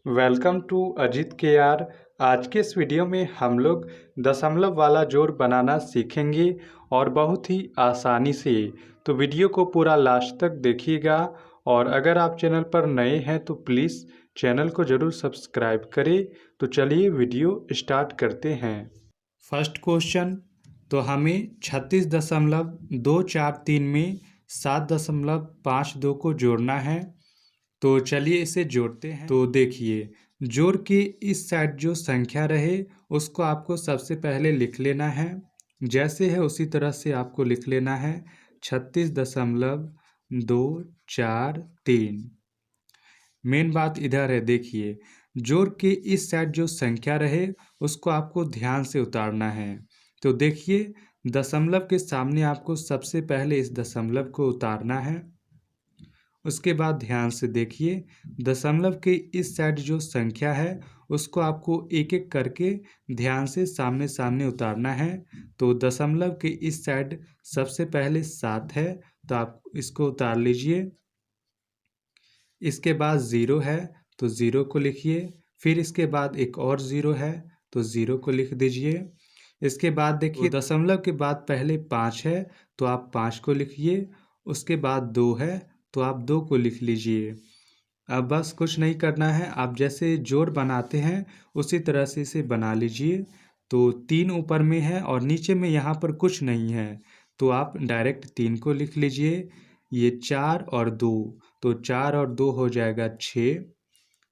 Welcome to Ajit के are. आज के इस वीडियो में हम लोग दशमलव वाला जोड़ बनाना सीखेंगे और बहुत ही आसानी से। तो वीडियो को पूरा लास्ट तक देखिएगा और अगर आप चैनल पर नए हैं तो प्लीज़ चैनल को ज़रूर सब्सक्राइब करें। तो चलिए वीडियो स्टार्ट करते हैं। फर्स्ट क्वेश्चन, तो हमें 36.243 में 7.52 को जोड़ना है। तो चलिए इसे जोड़ते हैं। तो देखिए, जोड़ के इस साइड जो संख्या रहे उसको आपको सबसे पहले लिख लेना है। जैसे है उसी तरह से आपको लिख लेना है 36.243। मेन बात इधर है, देखिए जोड़ के इस साइड जो संख्या रहे उसको आपको ध्यान से उतारना है। तो देखिए, दशमलव के सामने आपको सबसे पहले इस दशमलव को उतारना है। उसके बाद ध्यान से देखिए, दशमलव के इस साइड जो संख्या है उसको आपको एक एक करके ध्यान से सामने सामने उतारना है। तो दशमलव के इस साइड सबसे पहले 7 है, तो आप इसको उतार लीजिए। इसके बाद 0 है तो 0 को लिखिए। फिर इसके बाद एक और 0 है तो 0 को लिख दीजिए। इसके बाद देखिए, दशमलव के बाद पहले 5 है तो आप 5 को लिखिए। उसके बाद 2 है तो आप 2 को लिख लीजिए। अब बस कुछ नहीं करना है, आप जैसे जोड़ बनाते हैं उसी तरह से इसे बना लीजिए। तो 3 ऊपर में है और नीचे में यहाँ पर कुछ नहीं है, तो आप डायरेक्ट 3 को लिख लीजिए। ये 4 और 2, तो 4 और 2 हो जाएगा 6।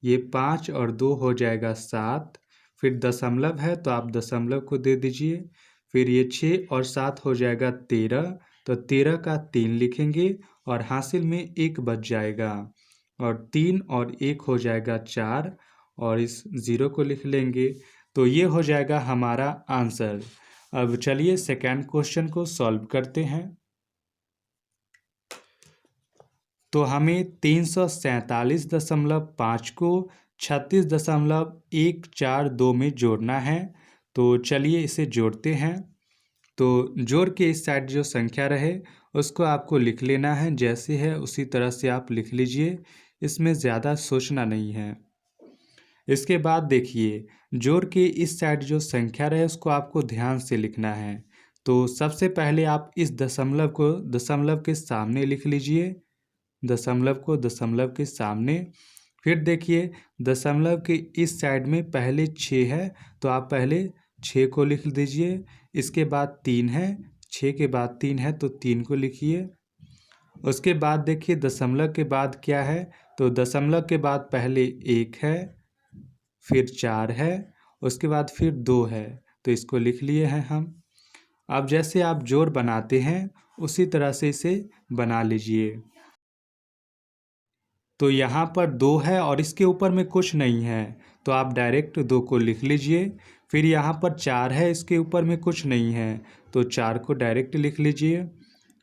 ये 5 और 2 हो जाएगा 7। फिर दशमलव है तो आप दशमलव को दे दीजिए। फिर ये 6 और 7 हो जाएगा 13, तो 13 का 3 लिखेंगे और हासिल में 1 बच जाएगा और 3 और 1 हो जाएगा 4 और इस 0 को लिख लेंगे। तो ये हो जाएगा हमारा आंसर। अब चलिए सेकेंड क्वेश्चन को सॉल्व करते हैं। तो हमें 347.5 को 36.142 में जोड़ना है। तो चलिए इसे जोड़ते हैं। तो जोड़ के इस साइड जो संख्या रहे उसको आपको लिख लेना है। जैसे है उसी तरह से आप लिख लीजिए, इसमें ज़्यादा सोचना नहीं है। इसके बाद देखिए, जोड़ के इस साइड जो संख्या रहे उसको आपको ध्यान से लिखना है। तो सबसे पहले आप इस दशमलव को दशमलव के सामने लिख लीजिए, दशमलव को दशमलव के सामने। फिर देखिए, दशमलव के इस साइड में पहले 6 है तो आप पहले 6 को लिख दीजिए। इसके बाद 3 है, 6 के बाद 3 है तो 3 को लिखिए। उसके बाद देखिए, दशमलव के बाद क्या है, तो दशमलव के बाद पहले 1 है, फिर 4 है, उसके बाद फिर 2 है, तो इसको लिख लिए हैं हम। अब जैसे आप जोड़ बनाते हैं उसी तरह से इसे बना लीजिए। तो यहाँ पर 2 है और इसके ऊपर में कुछ नहीं है, तो आप डायरेक्ट 2 को लिख लीजिए। फिर यहाँ पर 4 है, इसके ऊपर में कुछ नहीं है, तो 4 को डायरेक्ट लिख लीजिए।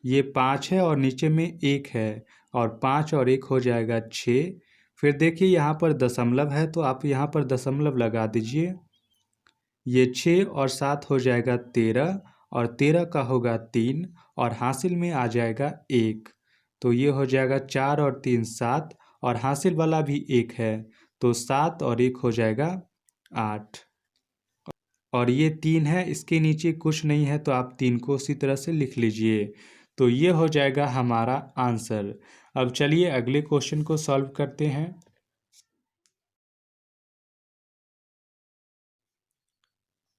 ये 5 है और नीचे में 1 है, और 5 और 1 हो जाएगा 6। फिर देखिए, यहाँ पर दशमलव है तो आप यहाँ पर दशमलव लगा दीजिए। ये 6 और 7 हो जाएगा 13, और 13 का होगा 3 और हासिल में आ जाएगा 1। तो ये हो जाएगा 4 और 3 7, और हासिल वाला भी 1 है, तो 7 और 1 हो जाएगा 8। और ये 3 है, इसके नीचे कुछ नहीं है, तो आप 3 को उसी तरह से लिख लीजिए। तो ये हो जाएगा हमारा आंसर। अब चलिए अगले क्वेश्चन को सॉल्व करते हैं।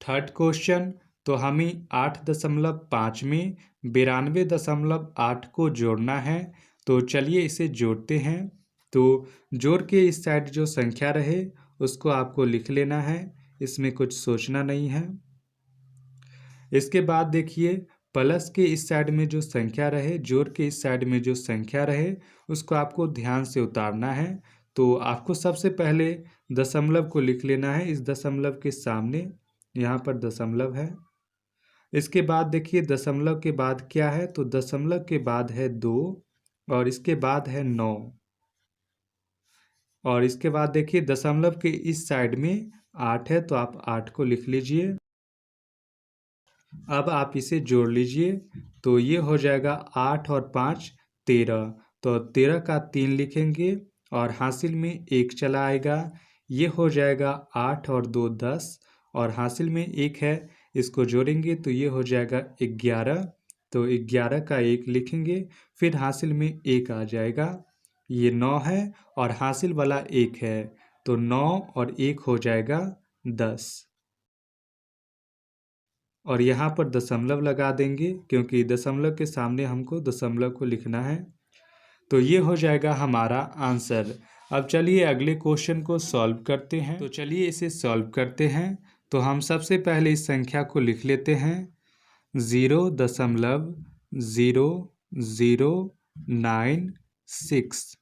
थर्ड क्वेश्चन, तो हमें 8.5 में 92.8 को जोड़ना है। तो चलिए इसे जोड़ते हैं। तो जोड़ के इस साइड जो संख्या रहे उसको आपको लिख लेना है, इसमें कुछ सोचना नहीं है। इसके बाद देखिए, प्लस के इस साइड में जो संख्या रहे, जोड़ के इस साइड में जो संख्या रहे उसको आपको ध्यान से उतारना है। तो आपको सबसे पहले दशमलव को लिख लेना है इस दशमलव के सामने, यहाँ पर दशमलव है। इसके बाद देखिए, दशमलव के बाद क्या है, तो दशमलव के बाद है 2 और इसके बाद है 9। और इसके बाद देखिए, दशमलव के इस साइड में 8 है तो आप 8 को लिख लीजिए। अब आप इसे जोड़ लीजिए। तो ये हो जाएगा 8 और 5 13, तो 13 का 3 लिखेंगे और हासिल में 1 चला आएगा। ये हो जाएगा 8 और 2 10, और हासिल में 1 है, इसको जोड़ेंगे तो ये हो जाएगा 11। तो 11 का 1 लिखेंगे, फिर हासिल में 1 आ जाएगा, ये 9 है और हासिल वाला 1 है, तो 9 और 1 हो जाएगा 10। और यहाँ पर दशमलव लगा देंगे क्योंकि दशमलव के सामने हमको दशमलव को लिखना है। तो ये हो जाएगा हमारा आंसर। अब चलिए अगले क्वेश्चन को सॉल्व करते हैं। तो चलिए इसे सॉल्व करते हैं। तो हम सबसे पहले इस संख्या को लिख लेते हैं 0.0096,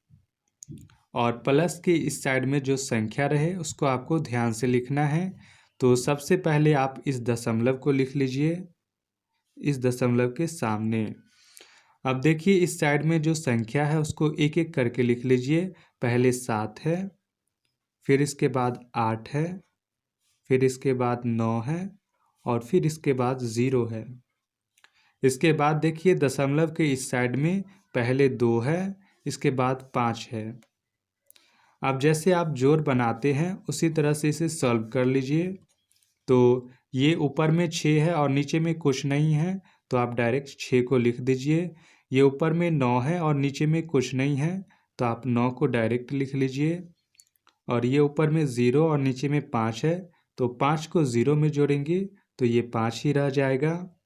और प्लस के इस साइड में जो संख्या रहे उसको आपको ध्यान से लिखना है। तो सबसे पहले आप इस दशमलव को लिख लीजिए इस दशमलव के सामने। अब देखिए इस साइड में जो संख्या है उसको एक एक करके लिख लीजिए। पहले 7 है, फिर इसके बाद 8 है, फिर इसके बाद 9 है, और फिर इसके बाद 0 है। इसके बाद देखिए दशमलव के इस साइड में पहले 2 है, इसके बाद 5 है। अब जैसे आप जोड़ बनाते हैं उसी तरह से इसे सॉल्व कर लीजिए। तो ये ऊपर में 6 है और नीचे में कुछ नहीं है, तो आप डायरेक्ट 6 को लिख दीजिए। ये ऊपर में 9 है और नीचे में कुछ नहीं है, तो आप 9 को डायरेक्ट लिख लीजिए। और ये ऊपर में 0 और नीचे में 5 है, तो 5 को 0 में जोड़ेंगे तो ये 5 ही रह जाएगा।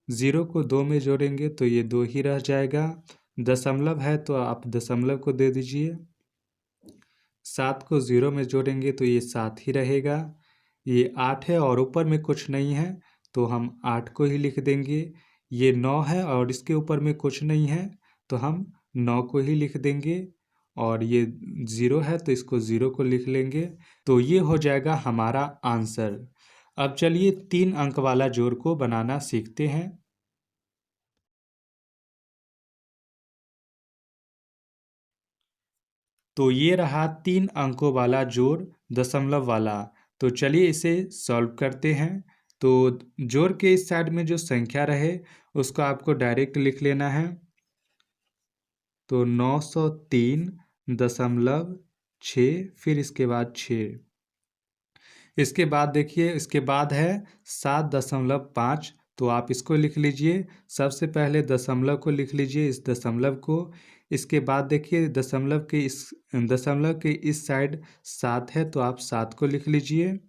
0 को 2 में जोड़ेंगे तो ये 2 ही रह जाएगा। दशमलव है तो आप दशमलव को दे दीजिए। 7 को 0 में जोड़ेंगे तो ये 7 ही रहेगा। ये 8 है और ऊपर में कुछ नहीं है, तो हम 8 को ही लिख देंगे। ये 9 है और इसके ऊपर में कुछ नहीं है, तो हम 9 को ही लिख देंगे। और ये 0 है तो इसको 0 को लिख लेंगे। तो ये हो जाएगा हमारा आंसर। अब चलिए 3 अंक वाला जोड़ को बनाना सीखते हैं। तो ये रहा 3 अंकों वाला जोड़ दशमलव वाला। तो चलिए इसे सॉल्व करते हैं। तो जोड़ के इस साइड में जो संख्या रहे उसको आपको डायरेक्ट लिख लेना है। तो 903.6, फिर इसके बाद 6। इसके बाद देखिए इसके बाद है 7.5, तो आप इसको लिख लीजिए। सबसे पहले दशमलव को लिख लीजिए, इस दशमलव को। इसके बाद देखिए दशमलव के इस साइड 7 है, तो आप 7 को लिख लीजिए।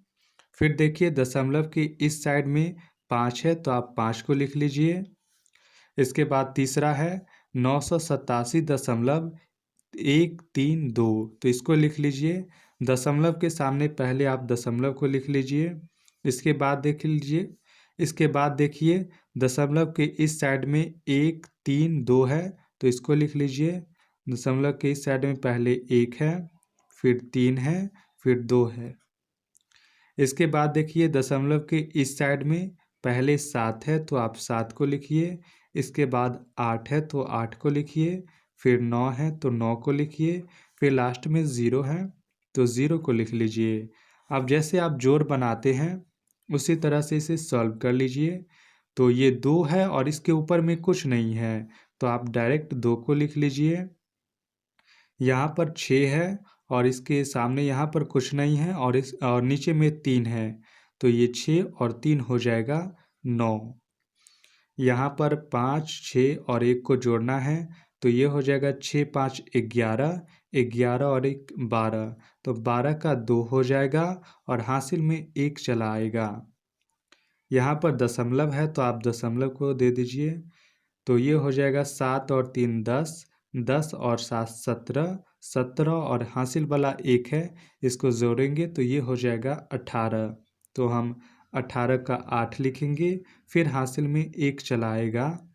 फिर देखिए दशमलव के इस साइड में 5 है, तो आप 5 को लिख लीजिए। इसके बाद तीसरा है 987.132, तो इसको लिख लीजिए। दशमलव के सामने पहले आप दशमलव को लिख लीजिए। इसके बाद देख लीजिए, इसके बाद देखिए दशमलव के इस साइड में 132 है, तो इसको लिख लीजिए। दशमलव के इस साइड में पहले 1 है, फिर 3 है, फिर 2 है। इसके बाद देखिए दशमलव के इस साइड में पहले 7 है, तो आप 7 को लिखिए। इसके बाद 8 है, तो 8 को लिखिए। फिर 9 है, तो 9 को लिखिए। फिर लास्ट में 0 है, तो 0 को लिख लीजिए। अब जैसे आप जोड़ बनाते हैं उसी तरह से इसे सॉल्व कर लीजिए। तो ये 2 है और इसके ऊपर में कुछ नहीं है, तो आप डायरेक्ट 2 को लिख लीजिए। यहाँ पर 6 है और इसके सामने यहाँ पर कुछ नहीं है, और नीचे में 3 है, तो ये 6 और 3 हो जाएगा 9। यहाँ पर 5, 6 और 1 को जोड़ना है, तो ये हो जाएगा 6, 5, 11, 11 और 1 12, तो 12 का 2 हो जाएगा और हासिल में 1 चला आएगा। यहाँ पर दशमलव है तो आप दशमलव को दे दीजिए। तो ये हो जाएगा 7 और 3 10, 10 और 7 17, 17 और हासिल वाला 1 है, इसको जोड़ेंगे तो ये हो जाएगा 18। तो हम 18 का 8 लिखेंगे, फिर हासिल में 1 चला आएगा,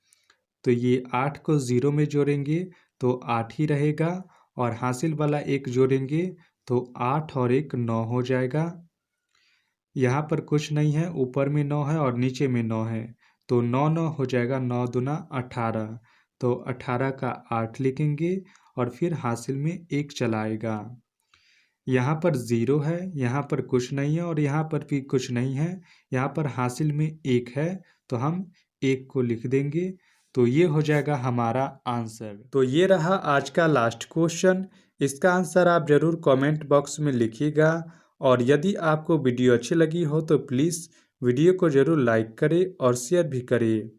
तो ये 8 को 0 में जोड़ेंगे तो 8 ही रहेगा, और हासिल वाला 1 जोड़ेंगे तो 8 और 1 9 हो जाएगा। यहाँ पर कुछ नहीं है, ऊपर में 9 है और नीचे में 9 है, तो 9 9 हो जाएगा, 9 दूना 18। तो 18 का 8 लिखेंगे और फिर हासिल में 1 चलाएगा। यहाँ पर 0 है, यहाँ पर कुछ नहीं है और यहाँ पर भी कुछ नहीं है, यहाँ पर हासिल में 1 है, तो हम 1 को लिख देंगे। तो ये हो जाएगा हमारा आंसर। तो ये रहा आज का लास्ट क्वेश्चन। इसका आंसर आप ज़रूर कमेंट बॉक्स में लिखिएगा। और यदि आपको वीडियो अच्छी लगी हो तो प्लीज़ वीडियो को ज़रूर लाइक करें और शेयर भी करें।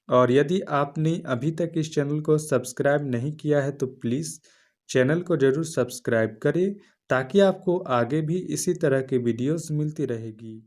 और यदि आपने अभी तक इस चैनल को सब्सक्राइब नहीं किया है तो प्लीज़ चैनल को ज़रूर सब्सक्राइब करें, ताकि आपको आगे भी इसी तरह की वीडियोस मिलती रहेगी।